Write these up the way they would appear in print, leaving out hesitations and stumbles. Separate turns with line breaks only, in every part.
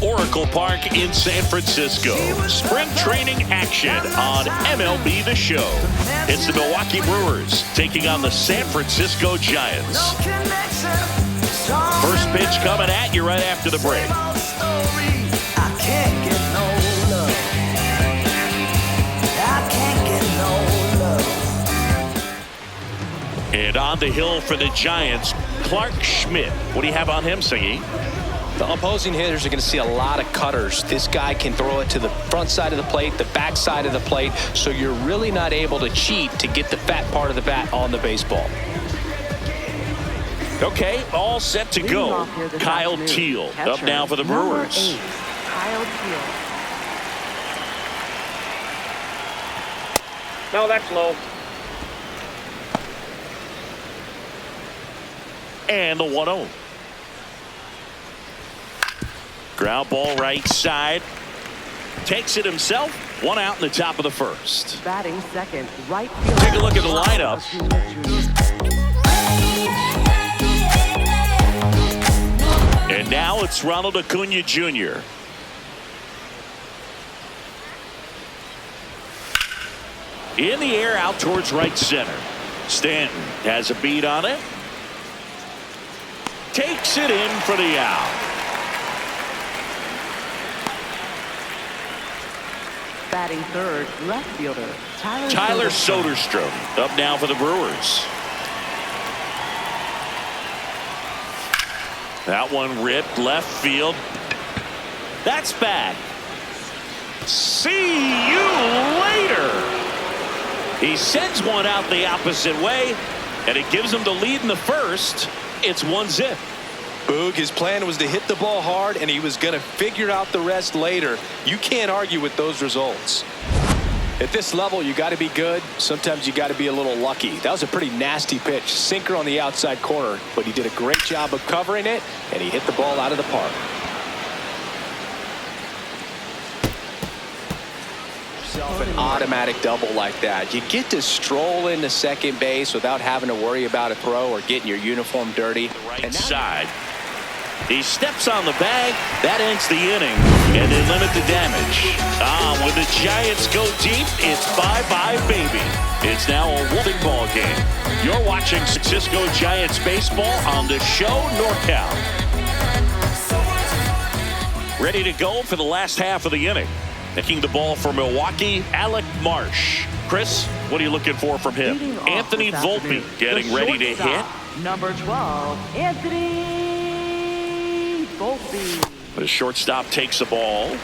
Oracle Park in San Francisco. Spring training action on MLB The Show. It's the Milwaukee Brewers taking on the San Francisco Giants. First pitch coming at you right after the break. And on the hill for the Giants, Clark Schmidt. What do you have on him, Singy?
The opposing hitters are going to see a lot of cutters. This guy can throw it to the front side of the plate, the back side of the plate, so you're really not able to cheat to get the fat part of the bat on the baseball.
Okay, all set to go. Kyle Teal up now for the Brewers.
Kyle Teal.
No, that's low.
And the 1-0. Ground ball right side. Takes it himself. One out in the top of the first.
Batting second, right field.
Take a look at the lineup. And now it's Ronald Acuna Jr. In the air out towards right center. Stanton has a beat on it. Takes it in for the out.
Batting third, left fielder
Tyler Soderstrom up now for the Brewers. That one ripped left field. That's back. See you later. He sends one out the opposite way, and it gives him the lead in the first. It's 1-0.
Boog, his plan was to hit the ball hard, and he was going to figure out the rest later. You can't argue with those results. At this level, you got to be good. Sometimes you got to be a little lucky. That was a pretty nasty pitch. Sinker on the outside corner, but he did a great job of covering it, and he hit the ball out of the park. An automatic double like that. You get to stroll into second base without having to worry about a throw or getting your uniform dirty.
Right side. He steps on the bag. That ends the inning, and they limit the damage. When the Giants go deep, it's bye-bye, baby. It's now a whooping ball game. You're watching Cisco Giants baseball on the Show NorCal. Ready to go for the last half of the inning. Taking the ball for Milwaukee, Alec Marsh. Chris, what are you looking for from him? Anthony Volpe getting ready to hit.
Number 12, Anthony Volpe.
The shortstop takes the ball.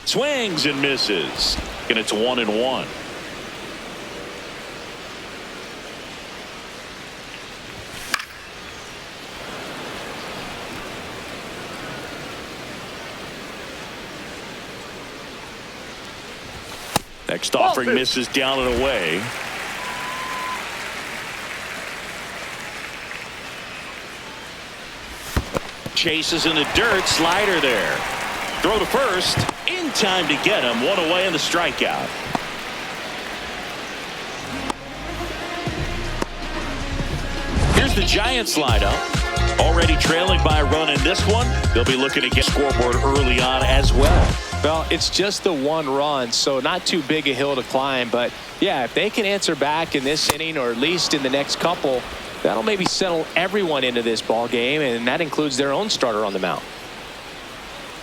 Swings and misses. And it's 1-1. Next offering misses down and away. Chases in the dirt. Slider there. Throw to first. In time to get him. One away in the strikeout. Here's the Giants lineup. Already trailing by a run in this one. They'll be looking to get scoreboard early on as well.
Well, it's just the one run, so not too big a hill to climb. But, yeah, if they can answer back in this inning or at least in the next couple, that'll maybe settle everyone into this ball game, and that includes their own starter on the mound.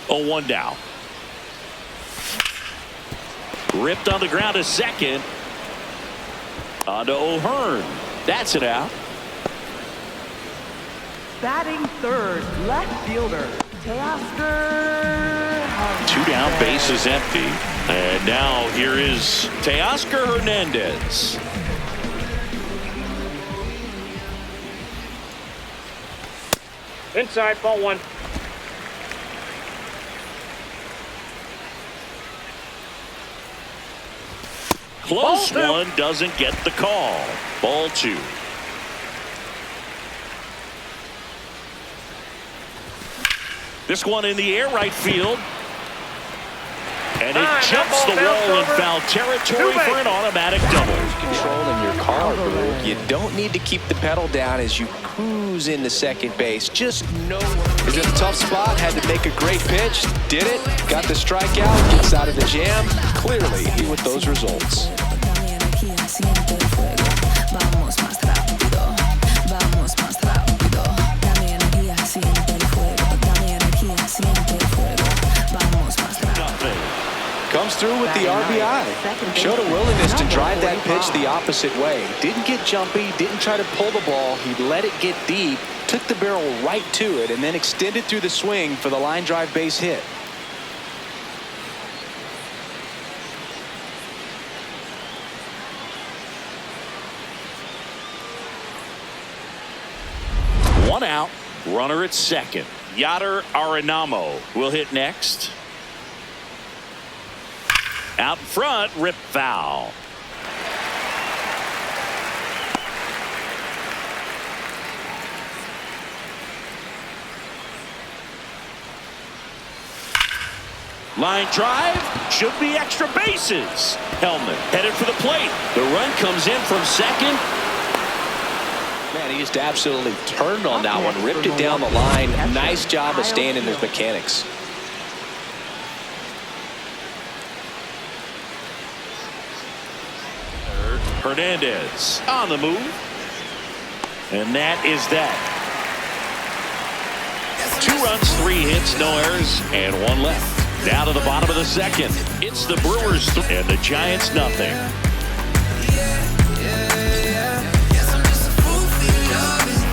0-1 down. Ripped on the ground to second. On to O'Hearn. That's it out.
Batting third, left fielder Teoscar.
2 down, base is empty. And now here is Teoscar Hernandez.
Inside, ball 1.
Close one, doesn't get the call. Ball 2. This one in the air, right field. And it jumps the wall in foul territory for an automatic double.
Control in your car, Brew. You don't need to keep the pedal down as you cruise into second base. Just know. Is it a tough spot? Had to make a great pitch. Did it. Got the strikeout. Gets out of the jam. Clearly, he with those results. Comes through with the RBI. Showed a willingness to drive that pitch the opposite way. Didn't get jumpy, didn't try to pull the ball. He let it get deep, took the barrel right to it, and then extended through the swing for the line drive base hit.
One out, runner at second. Yadier Arenamo will hit next. Out in front, rip foul. Line drive, should be extra bases. Hellman headed for the plate. The run comes in from second.
Man, he just absolutely turned on that one, ripped it down the line. Nice job of staying in his mechanics.
Hernandez on the move. And that is that. 2 runs, 3 hits, no errors, and 1 left. Down to the bottom of the second. It's the Brewers and the Giants nothing.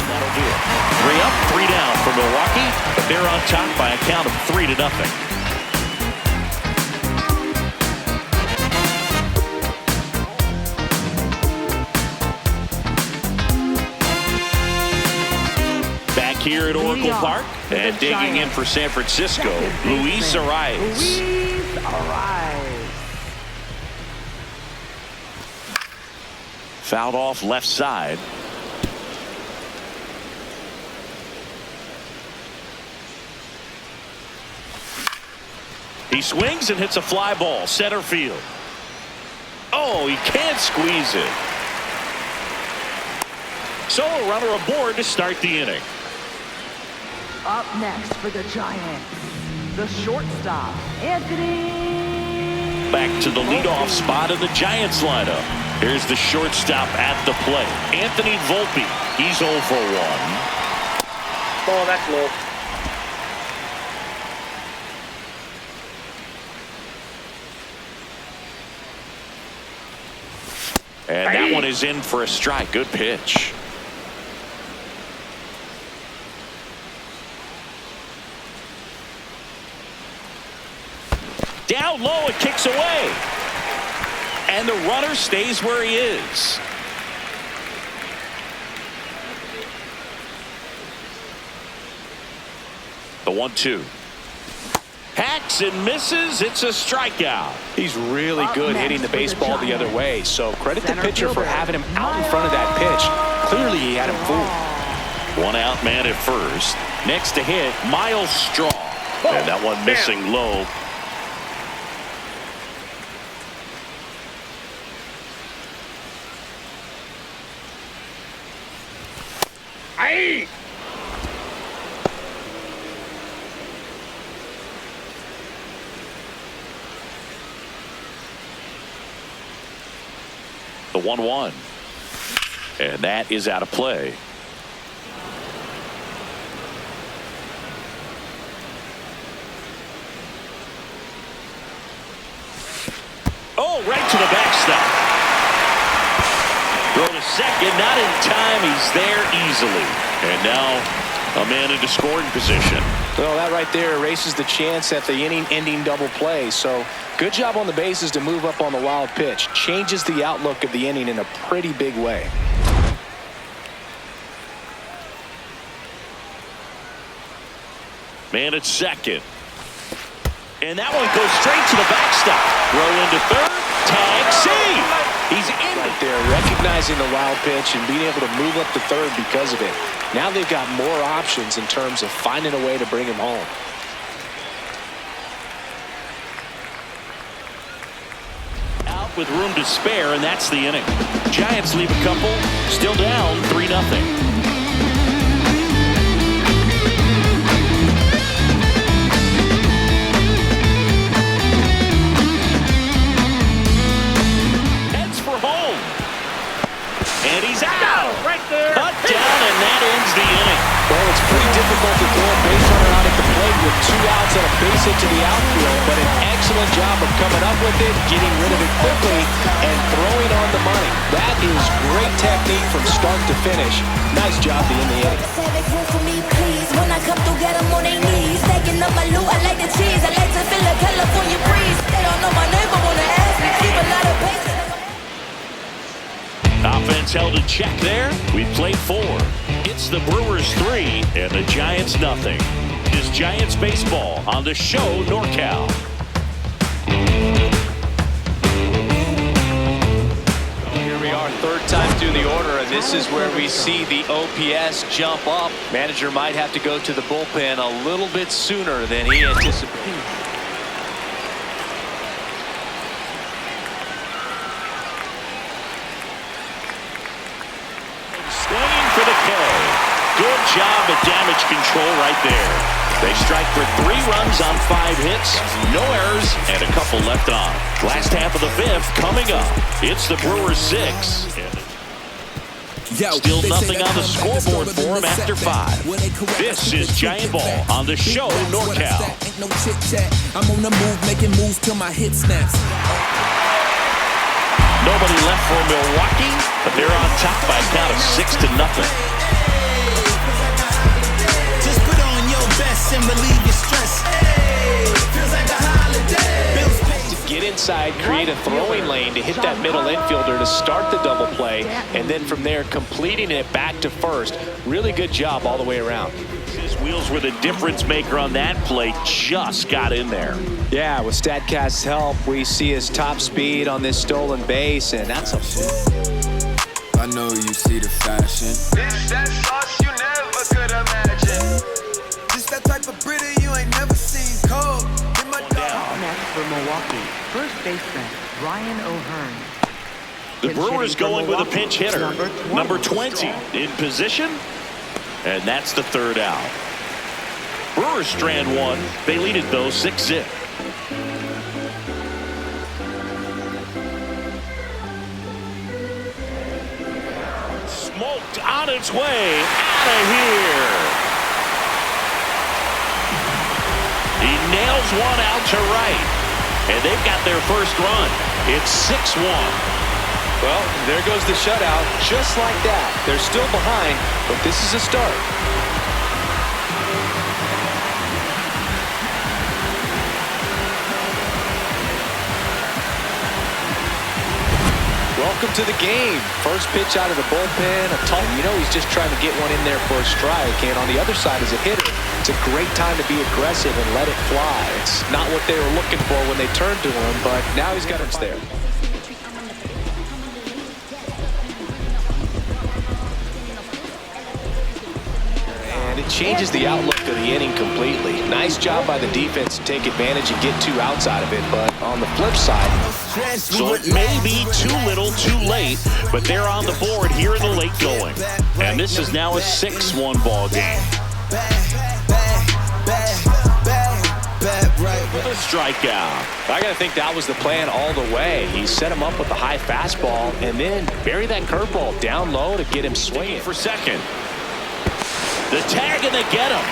That'll do it. 3 up, 3 down for Milwaukee, but they're on top by a count of 3-0. Here at Oracle Park, and digging in for San Francisco, Luis Arias. Fouled off left side. He swings and hits a fly ball, center field. Oh, he can't squeeze it. So a runner aboard to start the inning.
Up next for the Giants, the shortstop, Anthony.
Back to the leadoff spot in the Giants lineup. Here's the shortstop at the plate, Anthony Volpe. He's 0 for 1.
Oh, that's low.
And that one is in for a strike. Good pitch. Down low, it kicks away. And the runner stays where he is. The 1-2. Hacks and misses. It's a strikeout.
He's really good hitting the baseball the other way. So credit the pitcher for having him out in front of that pitch. Clearly he had him fooled.
1 out man at first. Next to hit, Miles Straw. And that one missing low. The 1-1. And that is out of play. Oh, right to the backstop. Throw to second, not in time. He's there easily. And now a man into scoring position.
Well, that right there erases the chance at the inning-ending double play. So good job on the bases to move up on the wild pitch. Changes the outlook of the inning in a pretty big way.
Man at second. And that one goes straight to the backstop. Throw into third. Tag save. He's in
right there, recognizing the wild pitch and being able to move up to third because of it. Now they've got more options in terms of finding a way to bring him home.
with room to spare, and that's the inning. Giants leave a couple, still down 3-0. And he's out.
Right there.
Cut down, and that ends the inning.
Well, it's pretty difficult to throw a base runner out at the plate with 2 outs and a base hit to the outfield, but an excellent job of coming up with it, getting rid of it quickly, and throwing on the money. That is great technique from start to finish. Nice job to end the inning.
When I come through, get them on their knees. Taking up my loot, I like the cheese. I like to feel the California breeze. They don't know my name, but wanna ask me. Keep a lot of pace.
Offense held in check there. We played 4. It's the Brewers 3 and the Giants nothing. It's Giants baseball on the show NorCal.
Here we are, third time through the order, and this is where we see the OPS jump up. Manager might have to go to the bullpen a little bit sooner than he anticipated.
Swinging for the K. Good job at damage control right there. They strike for 3 runs on 5 hits, no errors, and a couple left on. Last half of the 5th coming up. It's the Brewers 6. Still nothing on the scoreboard for him after 5. This is Giant Ball on the show NorCal.
I'm on the move, making moves till my hit snaps.
Nobody left for Milwaukee, but they're on top by a count of 6-0.
Just put on your best and relieve your stress. Hey, feels like a holiday.
To get inside, create a throwing lane to hit that middle infielder to start the double play, and then from there completing it back to first. Really good job all the way around.
His wheels were the difference maker on that play, just got in there.
Yeah, with StatCast's help, we see his top speed on this stolen base, and that's a...
I know you see the fashion.
This that sauce you never could imagine.
This that type of pretty you ain't never seen. Cold in my dog.
Next for Milwaukee, first baseman Ryan O'Hearn.
The
Pinch
Brewers
hitting for
going with a
Milwaukee,
pinch hitter. Number 20 in position. And that's the 3rd out. Brewers strand 1. They lead it though 6-0. Smoked on its way out of here. He nails one out to right. And they've got their first run. It's 6-1.
Well, there goes the shutout, just like that. They're still behind, but this is a start. Welcome to the game. First pitch out of the bullpen. You know he's just trying to get one in there for a strike. And on the other side as a hitter, it's a great time to be aggressive and let it fly. It's not what they were looking for when they turned to him, but now he's got it there. And it changes the outlook of the inning completely. Nice job by the defense to take advantage and get 2 outs out of it. But on the flip side,
so it may be too little too late, but they're on the board here in the late going. And this is now a 6-1 ball game. With a strikeout.
I got to think that was the plan all the way. He set him up with the high fastball and then bury that curveball down low to get him swinging.
For second. The tag and they get him.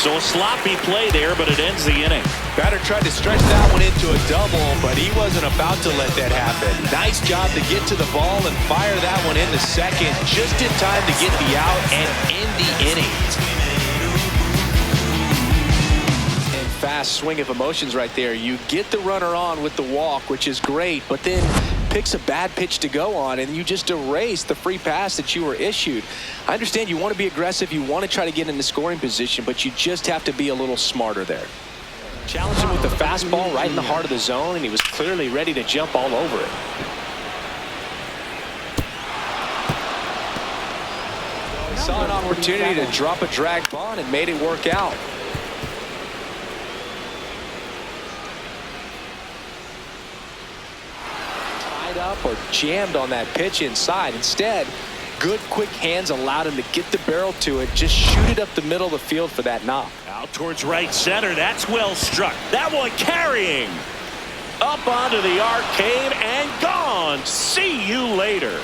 So a sloppy play there, but it ends the inning.
Batter tried to stretch that one into a double, but he wasn't about to let that happen. Nice job to get to the ball and fire that one into second just in time to get the out and end the inning. And fast swing of emotions right there. You get the runner on with the walk, which is great, but then picks a bad pitch to go on, and you just erase the free pass that you were issued. I understand you want to be aggressive, you want to try to get in the scoring position, but you just have to be a little smarter there. Challenged him with the fastball right in the heart of the zone, and he was clearly ready to jump all over it. He saw an opportunity to drop a drag bunt and made it work out. tied up or jammed on that pitch inside. Instead, good quick hands allowed him to get the barrel to it, just shoot it up the middle of the field for that knock.
Out towards right center. That's well struck. That one carrying. Up onto the arcade and gone. See you later.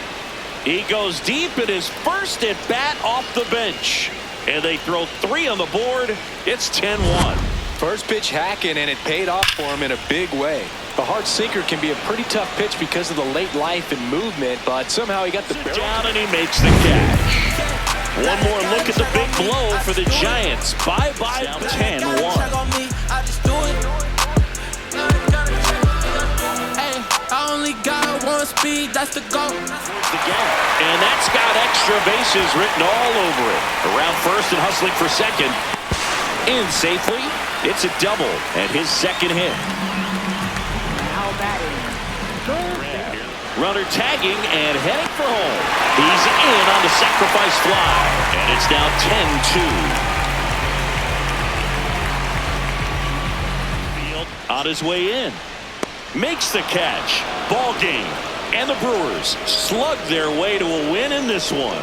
He goes deep in his first at bat off the bench. And they throw 3 on the board. It's 10-1.
First pitch hacking, and it paid off for him in a big way. The hard sinker can be a pretty tough pitch because of the late life and movement, but somehow he got the barrel
down and he makes the catch. One more look at the big blow for the Giants. Bye-bye 10-1.
I only got one speed, that's the goal.
And that's got extra bases written all over it. Around first and hustling for second. In safely. It's a double and his second hit.
Now batting.
Runner tagging and heading for home. He's in on the sacrifice fly. And it's now 10-2. Field on his way in. Makes the catch. Ball game. And the Brewers slug their way to a win in this one.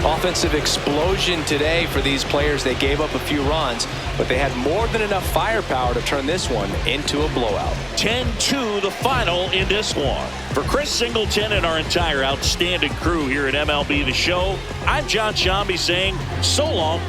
Offensive explosion today for these players. They gave up a few runs, but they had more than enough firepower to turn this one into a blowout.
10-2 the final in this one. For Chris Singleton and our entire outstanding crew here at MLB The Show, I'm John Shambi saying so long.